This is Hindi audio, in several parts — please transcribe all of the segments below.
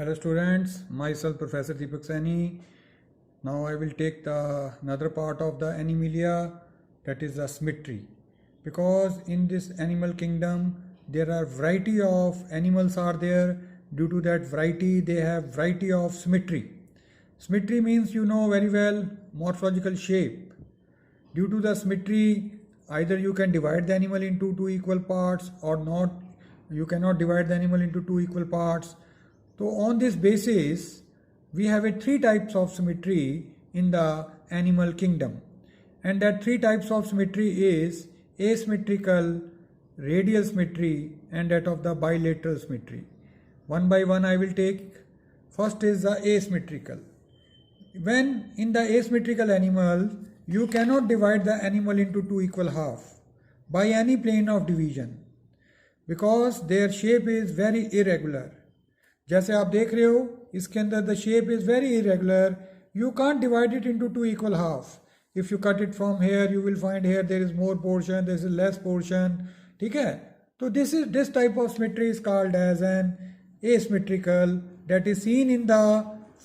Hello students, myself Professor Deepak Saini. Now I will take the another part of the animalia, that is the symmetry. Because in this animal kingdom there are variety of animals are there. Due to that variety they have variety of symmetry. Symmetry means you know very well morphological shape. Due to the symmetry either you can divide the animal into two equal parts or not. You cannot divide the animal into two equal parts. So on this basis, we have three types of symmetry in the animal kingdom. And that three types of symmetry is asymmetrical, radial symmetry, and that of the bilateral symmetry. One by one I will take. First is the asymmetrical. When in the asymmetrical animal, you cannot divide the animal into two equal half by any plane of division because their shape is very irregular. जैसे आप देख रहे हो इसके अंदर the shape is very irregular. You can't divide it into two equal half. If you cut it from here you will find here there is more portion, there is less portion. ठीक है, तो this type of symmetry is called as an asymmetrical that is seen in the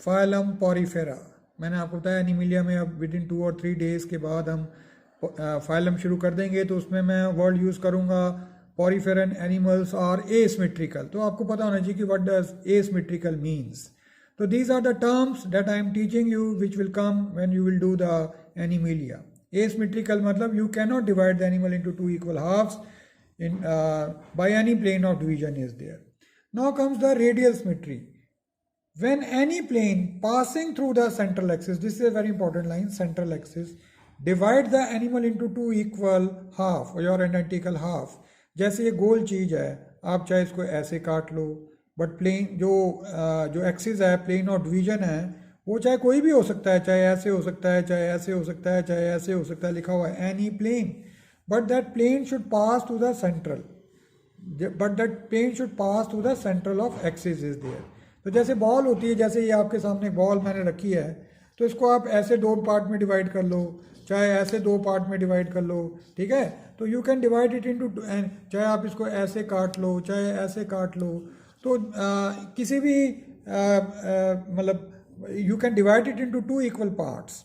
phylum porifera. मैंने आपको बताया एनिमिलिया में अब विद इन 2 और 3 डेज के बाद हम फाइलम शुरू कर देंगे, तो उसमें मैं वर्ड यूज़ करूँगा Poriferan animals are asymmetrical. तो आपको पता होना चाहिए कि what does asymmetrical means. So these are the terms that I am teaching you which will come when you will do the animalia. Asymmetrical मतलब you cannot divide the animal into two equal halves in by any plane of division is there. Now comes the radial symmetry. When any plane passing through the central axis, this is a very important line, central axis, divide the animal into two equal half or identical half. जैसे ये गोल चीज़ है, आप चाहे इसको ऐसे काट लो, बट प्लेन जो एक्सिस है, प्लेन ऑफ डिवीजन है, वो चाहे कोई भी हो सकता है, चाहे ऐसे हो सकता है, चाहे ऐसे हो सकता है, चाहे ऐसे हो सकता है, लिखा हुआ है any plane, but that plane should pass to the central, but that plane should pass to the central of axis is there. तो जैसे बॉल होती है, जैसे ये आपके सामने बॉल मैंने रखी है, तो इसको आप ऐसे दो पार्ट में डिवाइड कर लो, चाहे ऐसे दो पार्ट में डिवाइड कर लो. ठीक है, तो you can divide it into, चाहे आप इसको ऐसे काट लो, चाहे ऐसे काट लो, तो किसी भी मतलब you can divide it into two equal parts,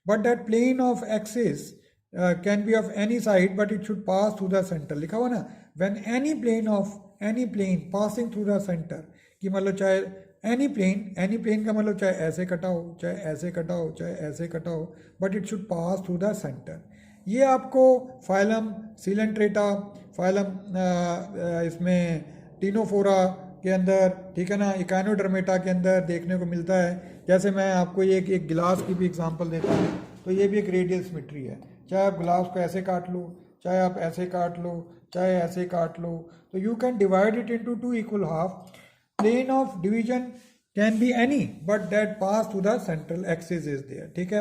but that plane of axis can be of any side but it should pass through the centre. लिखा हुआ ना, when any plane passing through the centre, कि मतलब चाहे एनी प्लेन का मतलब चाहे ऐसे कटा हो, चाहे ऐसे कटा हो, चाहे ऐसे कटा हो, but it should pass through the centre. ये आपको फाइलम सिलेंट्रेटा, फाइलम इसमें टीनोफोरा के अंदर, ठीक है ना, इकानोडर्मेटा के अंदर देखने को मिलता है. जैसे मैं आपको ये एक गिलास की भी एग्जांपल देता हूँ, तो ये भी एक रेडियल सिमेट्री है. चाहे आप गिलास को ऐसे काट लो, चाहे आप ऐसे काट लो, चाहे ऐसे काट लो, तो you can divide it into two equal half. Plane of division can be any but that pass to the central axis is there. ठीक है,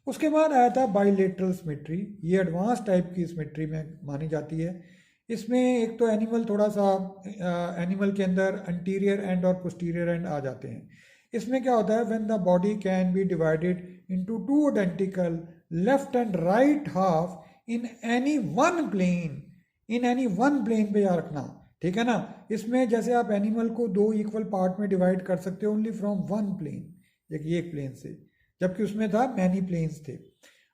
उसके बाद आया था बाइलेटरल सिमेट्री. ये एडवांस टाइप की सिमेट्री में मानी जाती है. इसमें एक तो एनिमल थोड़ा सा एनिमल के अंदर अंटीरियर एंड और पोस्टीरियर एंड आ जाते हैं. इसमें क्या होता है, when the body can be divided into two identical left and right half in any one plane पे याद रखना. ठीक है ना, इसमें जैसे आप एनिमल को दो इक्वल पार्ट में डिवाइड कर सकते हो ओनली फ्रॉम वन प्लेन, एक प्लेन से, जबकि उसमें था मैनी प्लेन्स थे.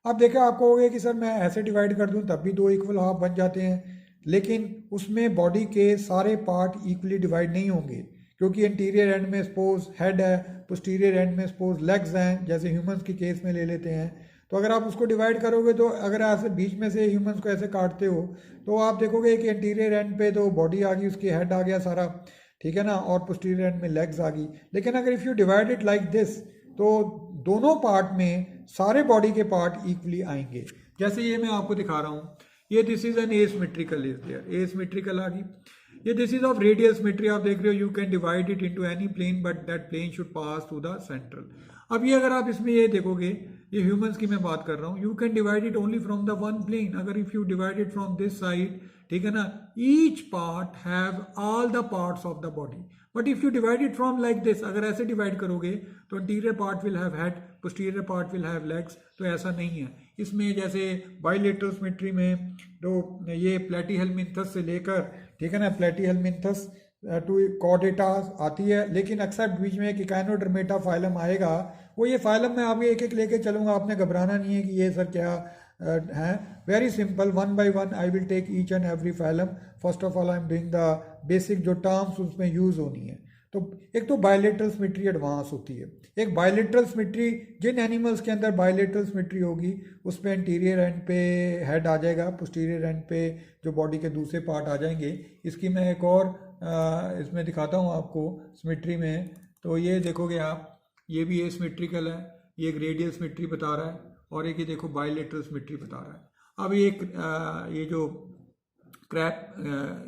अब देखा आपको हो गया कि सर मैं ऐसे डिवाइड कर दूं तब भी दो इक्वल हाफ बन जाते हैं, लेकिन उसमें बॉडी के सारे पार्ट इक्वली डिवाइड नहीं होंगे, क्योंकि इंटीरियर एंड में सपोज हेड है, पोस्टीरियर एंड में सपोज लेग्स हैं, जैसे ह्यूमंस की केस में ले लेते हैं. तो अगर आप उसको डिवाइड करोगे, तो अगर ऐसे बीच में से ह्यूमंस को ऐसे काटते हो, तो आप देखोगे कि इंटीरियर एंड पे तो बॉडी आ गई, उसकी हेड आ गया सारा, ठीक है ना, और पोस्टीरियर एंड में लेग्स आ गई. लेकिन अगर if you divide it like this, तो दोनों पार्ट में सारे बॉडी के पार्ट इक्वली आएंगे. जैसे ये मैं आपको दिखा रहा हूँ, ये this is an asymmetrical is there, asymmetrical आ गई. ये this is of radial symmetry, आप देख रहे हो, you can divide it into any plane but that plane should pass through the central. अब ये अगर आप इसमें ये देखोगे, ये ह्यूमंस की मैं बात कर रहा हूँ, you can divide it only from the one plane. अगर if you divide it from this side, ठीक है ना, each part have all the parts of the body. But if you divide it from like this, अगर ऐसे डिवाइड करोगे तो interior part will have head, posterior part will have legs. तो ऐसा नहीं है. इसमें जैसे बाइलेटरल सिमेट्री में तो ये प्लेटीहेलमिन्थस से लेकर, ठीक है ना, प्लेटीहेलमिन्थस टू कॉर्डेटास आती है, लेकिन एक्सेप्ट बीच में एक इकाइनोडर्मेटा फाइलम आएगा। वो ये फाइलम मैं आगे एक एक लेके चलूँगा, आपने घबराना नहीं है कि ये सर क्या है। Very simple, one by one I will take each and every phylum. First of all I am doing the basic जो टर्म्स उसमें यूज़ होनी है। तो एक तो बायलेटरल सिमेट्री एडवांस होती है। एक बायलेटरल सिमेट्री, जिन एनिमल्स के अंदर बायलेटरल सिमेट्री होगी उस पर एंटीरियर एंड पे हेड आ जाएगा, पोस्टीरियर एंड पे जो बॉडी के दूसरे पार्ट आ जाएंगे। इसकी मैं एक और इसमें दिखाता हूँ आपको सिमेट्री में। तो ये देखोगे आप, ये भी एसिमेट्रिकल है, ये एक रेडियल सिमेट्री बता रहा है, और एक ये देखो बायलेटरल सिमेट्री बता रहा है। अब ये जो क्रैप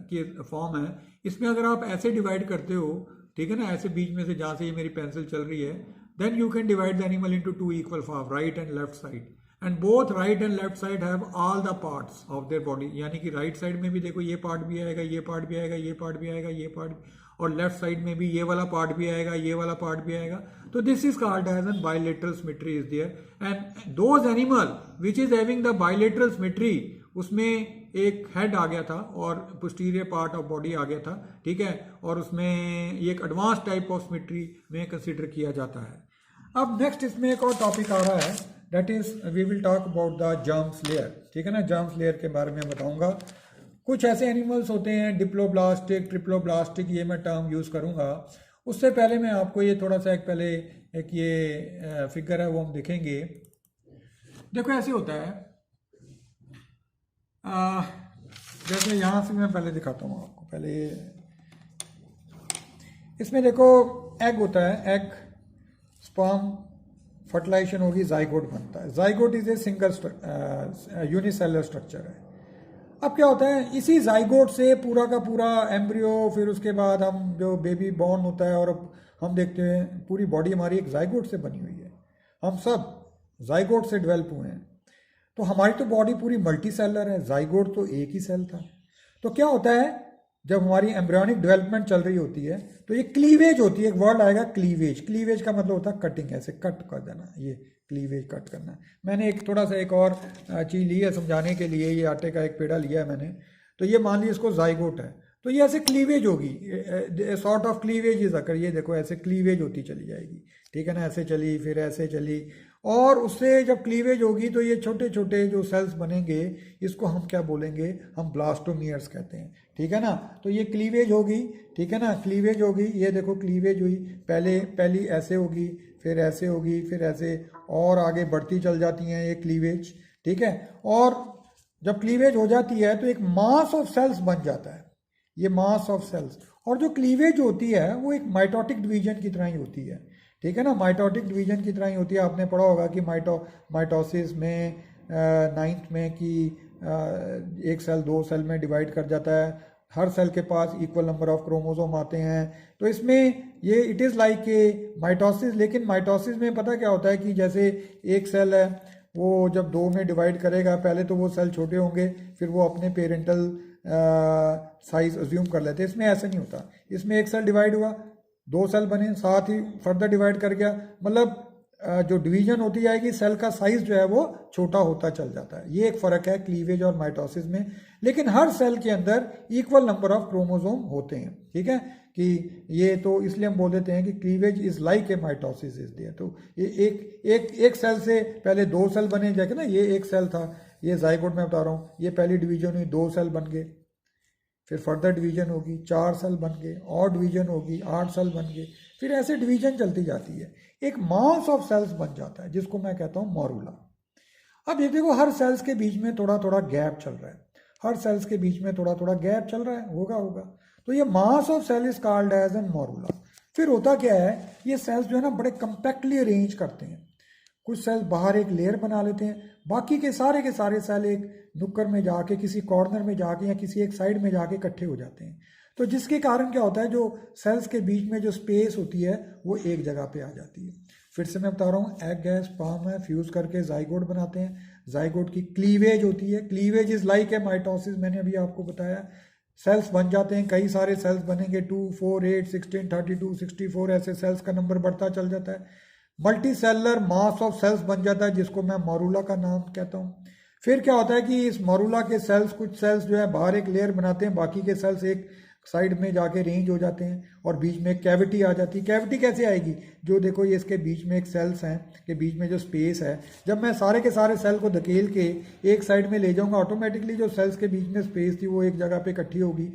की फॉर्म है, इसमें अगर आप ऐसे डिवाइड करते हो, ठीक है ना, ऐसे बीच में से जहाँ से ये मेरी पेंसिल चल रही है, then you can divide the animal into two equal half, right and left side, and both right and left side have all the parts of their body. यानी कि राइट साइड में भी देखो ये पार्ट भी आएगा, ये पार्ट भी आएगा, ये पार्ट भी आएगा, ये पार्ट, और लेफ्ट साइड में भी ये वाला पार्ट भी आएगा, ये वाला पार्ट भी आएगा। तो this is called as an bilateral symmetry is there, and those animal which is having the bilateral symmetry, उसमें एक हेड आ गया था और पोस्टीरियर पार्ट ऑफ बॉडी आ गया था, ठीक है, और उसमें ये एक एडवांस टाइप ऑफ सिमेट्री में कंसिडर किया जाता है। अब नेक्स्ट इसमें एक और टॉपिक आ रहा है, that is we will talk about the germs layer, ठीक है ना। जर्म्स लेयर के बारे में बताऊंगा। कुछ ऐसे एनिमल्स होते हैं डिप्लोब्लास्टिक, ट्रिप्लोब्लास्टिक, ये मैं टर्म यूज़ करूंगा। उससे पहले मैं आपको ये थोड़ा सा एक ये फिगर है वो हम देखेंगे। देखो ऐसे होता है, जैसे यहाँ से मैं पहले दिखाता हूँ आपको। पहले इसमें देखो एग होता है, एग स्पर्म फर्टिलाइजेशन होगी, जाइगोट बनता है। Zygote is a single unicellular structure है। अब क्या होता है, इसी जाइगोट से पूरा का पूरा एम्ब्रियो, फिर उसके बाद हम जो बेबी बॉर्न होता है, और हम देखते हैं पूरी बॉडी हमारी एक जाइगोट से बनी हुई है। हम सब जाइगोट से डेवलप हुए हैं। तो हमारी तो बॉडी पूरी मल्टी सेलर है, जाइगोट तो एक ही सेल था। तो क्या होता है, जब हमारी एम्ब्रियोनिक डेवलपमेंट चल रही होती है तो ये क्लीवेज होती है। एक वर्ड आएगा क्लीवेज। क्लीवेज का मतलब होता है कटिंग, ऐसे कट कर देना, ये क्लीवेज कट करना। मैंने एक थोड़ा सा एक और चीज़ ली है समझाने के लिए। ये आटे का एक पेड़ा लिया है मैंने, तो ये मान लीजिए इसको जाइगोट है, तो ये ऐसे क्लीवेज होगी, sort of cleavage is occur. ये देखो ऐसे क्लीवेज होती चली जाएगी, ठीक है ना, ऐसे चली फिर ऐसे चली, और उससे जब क्लीवेज होगी तो ये छोटे छोटे जो सेल्स बनेंगे, इसको हम क्या बोलेंगे, हम ब्लास्टोमियर्स कहते हैं, ठीक है ना। तो ये क्लीवेज होगी, ठीक है ना, क्लीवेज होगी। ये देखो क्लीवेज हुई, पहली ऐसे होगी, फिर ऐसे होगी, फिर ऐसे, और आगे बढ़ती चल जाती हैं ये क्लीवेज, ठीक है। और जब क्लीवेज हो जाती है तो एक मास ऑफ सेल्स बन जाता है, ये मास ऑफ सेल्स। और जो क्लीवेज होती है वो एक माइटोटिक डिवीजन की तरह ही होती है, ठीक है ना, माइटोटिक डिवीजन की तरह ही होती है। आपने पढ़ा होगा कि माइटोसिस में 9th में कि एक सेल 2 सेल में डिवाइड कर जाता है, हर सेल के पास इक्वल नंबर ऑफ क्रोमोसोम आते हैं। तो इसमें ये it is like a mitosis. लेकिन माइटोसिस में पता क्या होता है कि जैसे एक सेल है, वो जब 2 में डिवाइड करेगा, पहले तो वो सेल छोटे होंगे, फिर वो अपने पेरेंटल साइज अज्यूम कर लेते हैं। इसमें ऐसा नहीं होता। इसमें एक सेल डिवाइड हुआ, 2 सेल बने, साथ ही फर्दर डिवाइड कर गया, मतलब जो डिवीजन होती जाएगी सेल का साइज जो है वो छोटा होता चल जाता है। ये एक फ़र्क है क्लीवेज और माइटोसिस में। लेकिन हर सेल के अंदर इक्वल नंबर ऑफ क्रोमोसोम होते हैं, ठीक है, कि ये तो इसलिए हम बोल देते हैं कि cleavage is like a mitosis is there. तो ये एक सेल से पहले 2 सेल बने, जैसे ना ये एक सेल था, ये जाइगोट में बता रहा हूँ, ये पहली डिवीजन हुई, 2 सेल बन गए, फिर फर्दर डिवीजन होगी, 4 सेल बन गए, और डिवीजन होगी, 8 सेल बन गए, फिर ऐसे डिवीजन चलती जाती है, एक मास ऑफ सेल्स बन जाता है, जिसको मैं कहता हूँ मॉरूला। अब ये देखो हर सेल्स के बीच में थोड़ा थोड़ा गैप चल रहा है, हर सेल्स के बीच में थोड़ा थोड़ा गैप चल रहा है, होगा। तो ये mass of cell is called as an morula. फिर होता क्या है, ये सेल्स जो है ना बड़े कंपैक्टली अरेंज करते हैं। कुछ सेल्स बाहर एक लेयर बना लेते हैं, बाकी के सारे सेल एक नुक्कड़ में जाके, किसी कॉर्नर में जाके, या किसी एक साइड में जाके इकट्ठे हो जाते हैं। तो जिसके कारण क्या होता है, जो सेल्स के बीच में जो स्पेस होती है वो एक जगह पे आ जाती है। फिर से मैं बता रहा हूँ, एग है, स्पर्म है, फ्यूज करके जाइगोट बनाते हैं। जाइगोट की क्लीवेज होती है, cleavage is like a mitosis, मैंने अभी आपको बताया। सेल्स बन जाते हैं, कई सारे सेल्स बनेंगे, 2, 4, 8, 16, 32, 64, ऐसे सेल्स का नंबर बढ़ता चल जाता है। Multicellular mass of cells बन जाता है, जिसको मैं मॉरूला का नाम कहता हूँ। फिर क्या होता है कि इस मॉरूला के सेल्स, कुछ सेल्स जो है बाहर एक लेयर बनाते हैं, बाकी के सेल्स एक साइड में जाके रेंज हो जाते हैं और बीच में कैविटी आ जाती है। कैविटी कैसे आएगी? जो देखो ये इसके बीच में एक सेल्स हैं के बीच में जो स्पेस है, जब मैं सारे के सारे सेल को धकेल के एक साइड में ले जाऊंगा, ऑटोमेटिकली जो सेल्स के बीच में स्पेस थी वो एक जगह पे इकट्ठी होगी,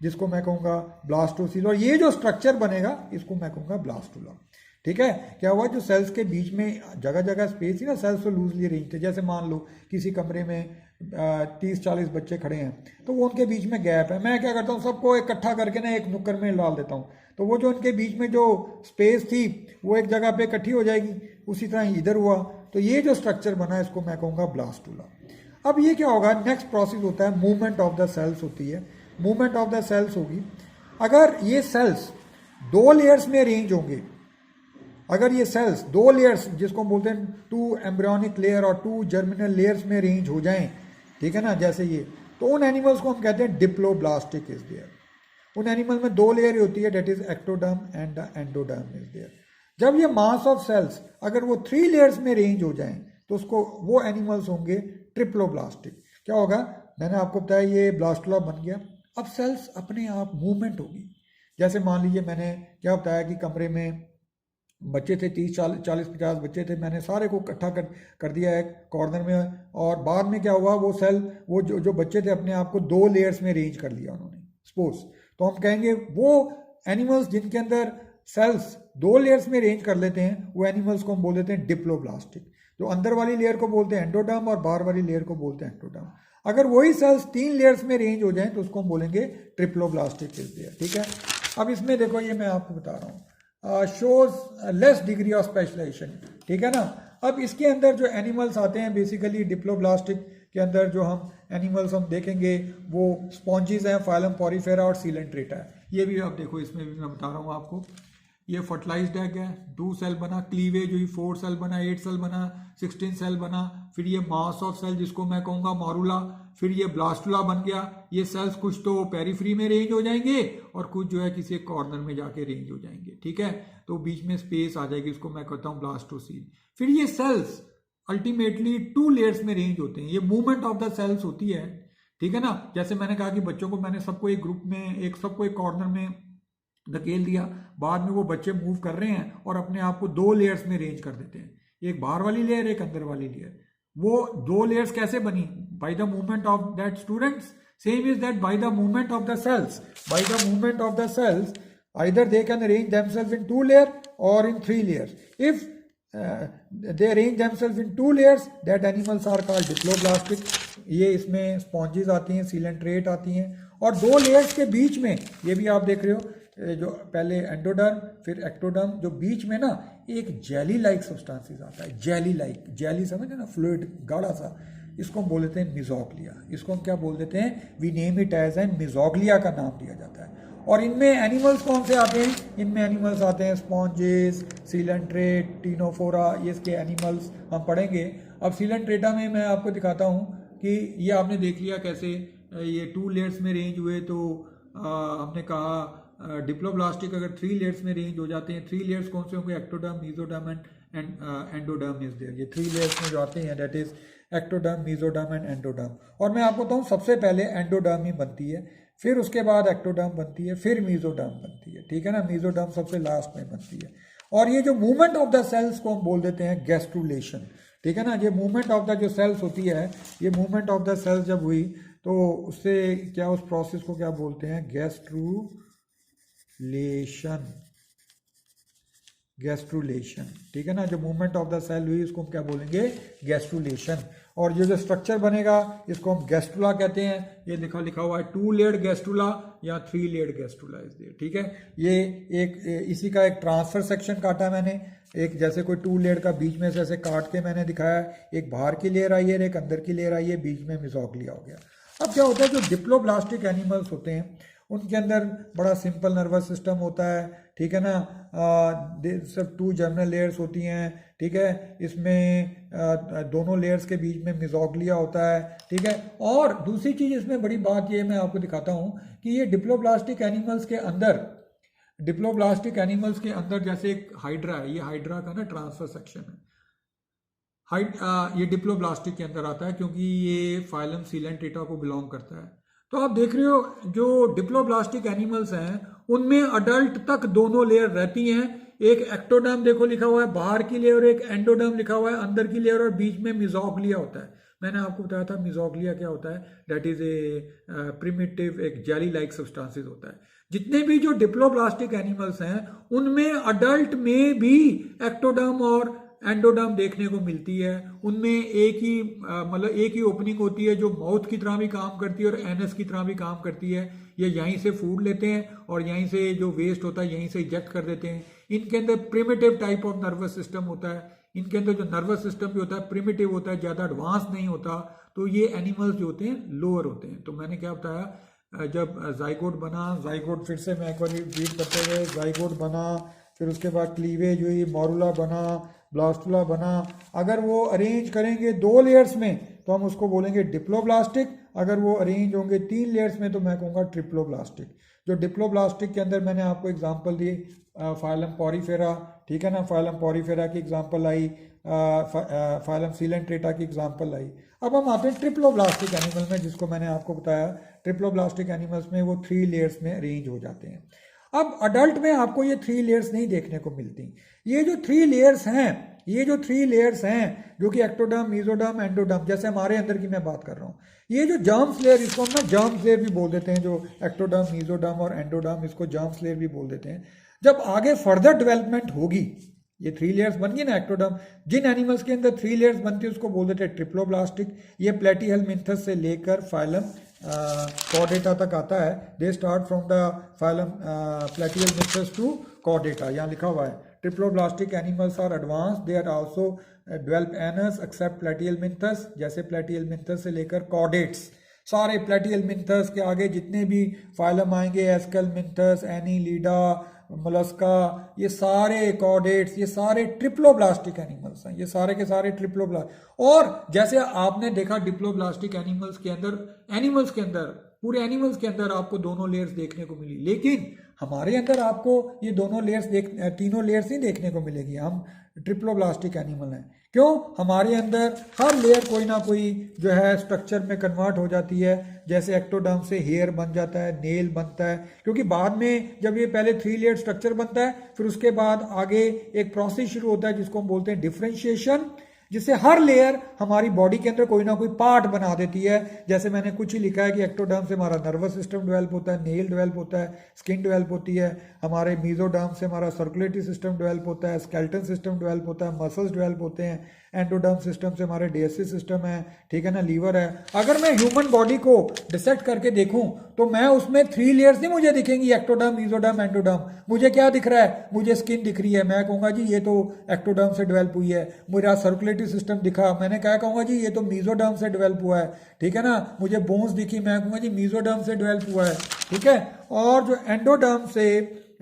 जिसको मैं कहूँगा ब्लास्टोसिल, और ये जो स्ट्रक्चर बनेगा इसको मैं कहूँगा ब्लास्टुला। ठीक है, क्या हुआ, जो सेल्स के बीच में जगह जगह स्पेस थी ना, सेल्स तो लूजली अरेंज थे। जैसे मान लो किसी कमरे में 30-40 बच्चे खड़े हैं, तो वो उनके बीच में गैप है, मैं क्या करता हूँ सबको इकट्ठा करके ना एक नुक्कड़ में डाल देता हूँ, तो वो जो उनके बीच में जो स्पेस थी वो एक जगह पे इकट्ठी हो जाएगी। उसी तरह इधर हुआ, तो ये जो स्ट्रक्चर बना है इसको मैं कहूँगा ब्लास्टुला। अब ये क्या होगा, नेक्स्ट प्रोसेस होता है मूवमेंट ऑफ द सेल्स होती है। मूवमेंट ऑफ द सेल्स होगी, अगर ये सेल्स 2 लेयर्स में अरेंज होंगे, अगर ये सेल्स 2 लेयर्स जिसको हम बोलते हैं 2 एम्ब्रियोनिक लेयर और 2 जर्मिनल लेयर्स में अरेंज हो जाएं, ठीक है ना, जैसे ये, तो उन एनिमल्स को हम कहते हैं डिप्लोब्लास्टिक इज देयर। उन एनिमल में 2 लेयर होती है, that is ectoderm and the endoderm is there. जब ये मास ऑफ सेल्स अगर वो 3 लेयर्स में अरेंज हो जाएं, तो उसको वो एनिमल्स होंगे ट्रिप्लोब्लास्टिक। क्या होगा, मैंने आपको बताया ये ब्लास्टुला बन गया। अब सेल्स अपने आप मूवमेंट होगी। जैसे मान लीजिए मैंने क्या बताया कि कमरे में बच्चे थे 30-40-50 बच्चे थे, मैंने सारे को इकट्ठा कर दिया एक कॉर्नर में, और बाद में क्या हुआ, वो सेल वो जो बच्चे थे अपने आप को 2 लेयर्स में अरेंज कर लिया उन्होंने, सपोज, तो हम कहेंगे वो एनिमल्स जिनके अंदर सेल्स 2 लेयर्स में अरेंज कर लेते हैं, वो एनिमल्स को हम बोल देते हैं डिप्लोब्लास्टिक। जो अंदर वाली लेयर को बोलते हैं एंडोडर्म और बाहर वाली लेयर को बोलते हैं एक्टोडर्म। अगर वही सेल्स 3 लेयर्स में अरेंज हो जाएं तो उसको हम बोलेंगे ट्रिप्लोब्लास्टिक इज देयर। ठीक है, अब इसमें देखो ये मैं आपको बता रहा हूँ, shows less degree of specialization. ठीक है ना, अब इसके अंदर जो एनिमल्स आते हैं बेसिकली डिप्लोब्लास्टिक के अंदर जो हम एनिमल्स हम देखेंगे वो स्पॉन्जीज हैं, फाइलम पॉरीफेरा और सीलेंट्रेटा है। ये भी आप देखो, इसमें भी मैं बता रहा हूँ आपको, ये फर्टिलाइज्ड एग है, 2 सेल बना, क्लीवेज हुई, 4 सेल बना, 8 सेल बना, 16 सेल बना, फिर ये मास ऑफ सेल जिसको मैं कहूँगा मारूला, फिर ये ब्लास्टुला बन गया। ये सेल्स कुछ तो पेरीफ्री में रेंज हो जाएंगे और कुछ जो है किसी एक कॉर्नर में जाके रेंज हो जाएंगे। ठीक है, तो बीच में स्पेस आ जाएगी, उसको मैं कहता हूँ ब्लास्टोसील। फिर ये सेल्स अल्टीमेटली 2 लेयर्स में रेंज होते हैं। ये मूवमेंट ऑफ द सेल्स होती है। ठीक है ना, जैसे मैंने कहा कि बच्चों को मैंने सबको एक ग्रुप में सबको एक कॉर्नर में धकेल दिया, बाद में वो बच्चे मूव कर रहे हैं और अपने आप को 2 लेयर्स में रेंज कर देते हैं, एक बाहर वाली लेयर एक अंदर वाली लेयर। वो 2 लेयर्स कैसे बनी? By the movement of that students, same is that by the movement of the cells. By the movement of the cells either they can arrange themselves in 2 layers or in 3 layers. If they arrange themselves in 2 layers, that animals are called diploblastic. ये इसमें स्पॉन्जेस आती हैं, सीलेंट्रेट आती हैं, और 2 लेयर्स के बीच में ये भी आप देख रहे हो, जो पहले एंडोडर्म फिर एक्टोडर्म, जो बीच में ना एक जेली लाइक सब्सटेंसेस आता है, जेली लाइक, जेली समझे ना, फ्लूइड गाढ़ा सा, इसको हम बोल देते हैं मिजोग्लिया। इसको हम क्या बोल देते हैं? We name it as an mesoglea का नाम दिया जाता है। और इनमें एनिमल्स कौन से आते हैं? इनमें एनिमल्स आते हैं स्पॉन्जेस, सीलेंट्रेट, टीनोफोरा, ये इसके एनिमल्स हम पढ़ेंगे। अब सीलेंट्रेटा में मैं आपको दिखाता हूँ कि ये आपने देख लिया कैसे ये 2 लेयर्स में रेंज हुए, तो हमने कहा डिप्लोब्लास्टिक अगर 3 लेयर्स में रेंज हो जाते हैं। 3 लेयर्स कौन से होंगे? Ectoderm, mesoderm and endoderm is there. ये 3 लेयर्स में जो आते हैं that is ectoderm, mesoderm and endoderm. और मैं आपको बताऊँ सबसे पहले एंडोडर्म ही बनती है, फिर उसके बाद एक्टोडर्म बनती है, फिर मेसोडर्म बनती है। ठीक है ना, मेसोडर्म सबसे लास्ट में बनती है। और ये जो मूवमेंट ऑफ द सेल्स को हम बोल देते हैं गैस्ट्रुलेशन। ठीक है ना, ये मूवमेंट ऑफ द जो सेल्स होती है, ये मूवमेंट ऑफ द सेल्स जब हुई तो उससे क्या, उस प्रोसेस को क्या बोलते हैं? गैस्ट्रुलेशन। गैस्ट्रुलेशन। ठीक है ना, जो मूवमेंट ऑफ द सेल हुई उसको हम क्या बोलेंगे? गैस्ट्रुलेशन। और ये जो स्ट्रक्चर बनेगा इसको हम गैस्ट्रुला कहते हैं। ये लिखा हुआ है 2 लेयर्ड गैस्ट्रुला या 3 लेयर्ड गैस्ट्रुला इज देयर। ठीक है, ये एक इसी का एक ट्रांसफर सेक्शन काटा मैंने, एक जैसे कोई 2 लेयर का बीच में से ऐसे काट के मैंने दिखाया, एक बाहर की लेयर आई है, एक अंदर की लेयर आई है, बीच में मिजोग्लिया हो गया। अब क्या होता है, जो डिप्लोब्लास्टिक एनिमल्स होते हैं उनके अंदर बड़ा सिंपल नर्वस सिस्टम होता है। ठीक है ना, सब 2 जर्मिनल लेयर्स होती हैं। ठीक है, इसमें दोनों लेयर्स के बीच में मिजोग्लिया होता है। ठीक है, और दूसरी चीज़ इसमें बड़ी बात ये मैं आपको दिखाता हूँ कि ये डिप्लोब्लास्टिक एनिमल्स के अंदर जैसे एक हाइड्रा है, ये हाइड्रा का ना ट्रांसफर सेक्शन है। ये डिप्लोब्लास्टिक के अंदर आता है क्योंकि ये फाइलम सीलेंट्रेटा को बिलोंग करता है। तो आप देख रहे हो जो डिप्लोब्लास्टिक एनिमल्स हैं उनमें अडल्ट तक दोनों लेयर रहती हैं। एक एक्टोडर्म देखो लिखा हुआ है बाहर की लेयर, एक एंडोडर्म लिखा हुआ है अंदर की लेयर, और बीच में मिजोग्लिया होता है। मैंने आपको बताया था मिजोग्लिया क्या होता है, दैट इज ए प्रिमिटिव, एक जेली लाइक सब्सटेंसेस होता है। जितने भी जो डिप्लोब्लास्टिक एनिमल्स हैं उनमें अडल्ट में भी एक्टोडर्म और एंडोडर्म देखने को मिलती है। उनमें एक ही मतलब एक ही ओपनिंग होती है जो माउथ की तरह भी काम करती है और एनस की तरह भी काम करती है। ये यहीं से फूड लेते हैं और यहीं से जो वेस्ट होता है यहीं से इजेक्ट कर देते हैं। इनके अंदर primitive type of nervous system होता है। इनके अंदर जो नर्वस सिस्टम भी होता है प्रिमिटिव होता है, ज़्यादा एडवांस नहीं होता। तो ये एनिमल्स जो होते हैं लोअर होते हैं। तो मैंने क्या बताया, जब जाइगोट बना, जाइगोट फिर से मैं एक बार रीड करते हुए, जाइगोट बना, फिर उसके बाद क्लीवेज हुई, मॉरुला बना, ब्लास्टुला बना। अगर वो अरेंज करेंगे 2 लेयर्स में तो हम उसको बोलेंगे डिप्लोब्लास्टिक। अगर वो अरेंज होंगे 3 लेयर्स में तो मैं कहूँगा ट्रिप्लोब्लास्टिक। जो डिप्लोब्लास्टिक के अंदर मैंने आपको एग्जांपल दी फाइलम पॉरीफेरा, ठीक है ना, फाइलम पॉरीफेरा की एग्जांपल आई, फाइलम सीलेंट्रेटा की एग्जांपल आई। अब हम आते हैं ट्रिप्लोब्लास्टिक एनिमल में, जिसको मैंने आपको बताया ट्रिप्लोब्लास्टिक एनिमल्स में वो 3 लेयर्स में अरेंज हो जाते हैं। अब अडल्ट में आपको ये 3 लेयर्स नहीं देखने को मिलती। ये जो 3 लेयर्स हैं, ये जो 3 लेयर्स हैं जो कि एक्टोडर्म, मीजोडर्म, एंडोडर्म, जैसे हमारे अंदर की मैं बात कर रहा हूँ, ये जो जर्म्स लेयर, इसको हम ना जर्म्स लेयर भी बोल देते हैं। जो एक्टोडर्म, मीजोडर्म और एंडोडर्म, इसको जर्म्स लेयर भी बोल देते हैं। जब आगे फर्दर डेवलपमेंट होगी, ये 3 लेयर्स बन गई ना एक्टोडर्म, जिन एनिमल्स के अंदर 3 लेयर्स बनती है उसको बोल देते हैं ट्रिप्लोब्लास्टिक। ये प्लेटीहेलमिन्थस से लेकर फाइलम कॉर्डेटा तक आता है। They start from the phylum Platyhelminthes to Chordata, यहाँ लिखा हुआ है। Triploblastic animals are advance, they are also develop anus except Platyhelminthes, जैसे प्लेटीहेलमिन्थस से लेकर कॉर्डेट्स। सारे प्लेटीहेलमिन्थस के आगे जितने भी फाइलम आएंगे, एस्केलमिन्थस, एनीलिडा, मोलस्का, ये सारे कॉर्डेट्स, ये सारे ट्रिप्लोब्लास्टिक एनिमल्स हैं। ये सारे के सारे ट्रिप्लोब्लास्ट। और जैसे आपने देखा डिप्लोब्लास्टिक एनिमल्स के अंदर पूरे एनिमल्स के अंदर आपको दोनों लेयर्स देखने को मिली, लेकिन हमारे अंदर आपको ये दोनों लेयर्स तीनों लेयर्स ही देखने को मिलेगी। हम ट्रिप्लोब्लास्टिक एनिमल हैं। क्यों? हमारे अंदर हर लेयर कोई ना कोई जो है स्ट्रक्चर में कन्वर्ट हो जाती है। जैसे एक्टोडर्म से हेयर बन जाता है, नेल बनता है, क्योंकि बाद में जब ये पहले 3 लेयर स्ट्रक्चर बनता है, फिर उसके बाद आगे एक प्रोसेस शुरू होता है जिसको हम बोलते हैं डिफरेंशिएशन, जिससे हर लेयर हमारी बॉडी के अंदर कोई ना कोई पार्ट बना देती है। जैसे मैंने कुछ ही लिखा है कि एक्टोडर्म से हमारा नर्वस सिस्टम डेवलप होता है, नेल डेवलप होता है, स्किन डेवलप होती है। हमारे मीजोडर्म से हमारा सर्कुलेटरी सिस्टम डेवलप होता है, स्केलेटन सिस्टम डेवलप होता है, मसल्स डेवलप होते हैं। एंडोडर्म सिस्टम से हमारे डाइजेस्टिव सिस्टम है, ठीक है ना, लीवर है। अगर मैं ह्यूमन बॉडी को डिसेक्ट करके देखूं तो मैं उसमें 3 लेयर्स नहीं मुझे दिखेंगी, एक्टोडर्म, मीजोडर्म, एंडोडर्म। मुझे क्या दिख रहा है? मुझे स्किन दिख रही है। मैं कहूंगा जी ये तो एक्टोडर्म से डेवलप हुई है। मेरा सर्कुलेटरी सिस्टम दिखा, मैंने क्या कहूंगा जी ये तो मीजोडर्म से डेवलप हुआ है, ठीक है ना। मुझे बोन्स दिखी, मैं कहूंगा जी मीजोडर्म से डेवलप हुआ है, ठीक है। और जो एंडोडर्म से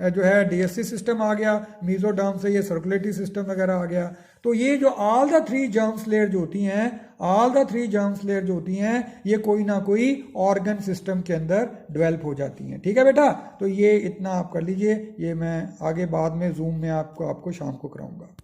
जो है डाइजेस्टिव सिस्टम आ गया, मीजोडर्म से ये सर्कुलेटरी सिस्टम वगैरह आ गया। तो ये जो ऑल द 3 जर्म्स लेयर जो होती हैं, ऑल द 3 जर्म्स लेयर जो होती हैं, ये कोई ना कोई ऑर्गन सिस्टम के अंदर डेवलप हो जाती हैं, ठीक है बेटा। तो ये इतना आप कर लीजिए, ये मैं आगे बाद में जूम में आपको शाम को कराऊंगा।